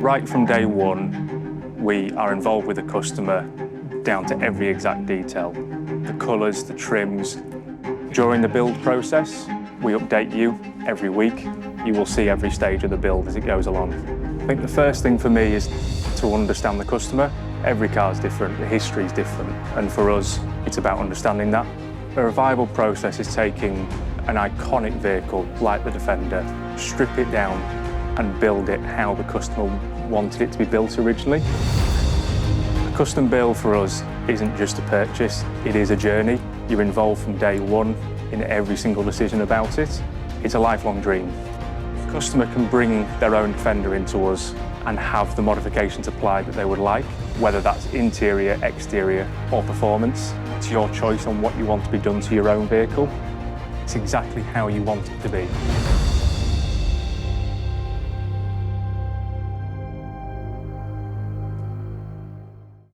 Right from day one, we are involved with the customer down to every exact detail. The colours, the trims. During the build process, we update you every week. You will see every stage of the build as it goes along. I think the first thing for me is to understand the customer. Every car is different, the history is different, and for us, it's about understanding that. A revival process is taking an iconic vehicle like the Defender, strip it down and build it how the customer wanted it to be built originally. A custom build for us isn't just a purchase, it is a journey. You're involved from day one in every single decision about it. It's a lifelong dream. The customer can bring their own Defender into us and have the modifications applied that they would like, whether that's interior, exterior or performance. It's your choice on what you want to be done to your own vehicle. It's exactly how you want it to be.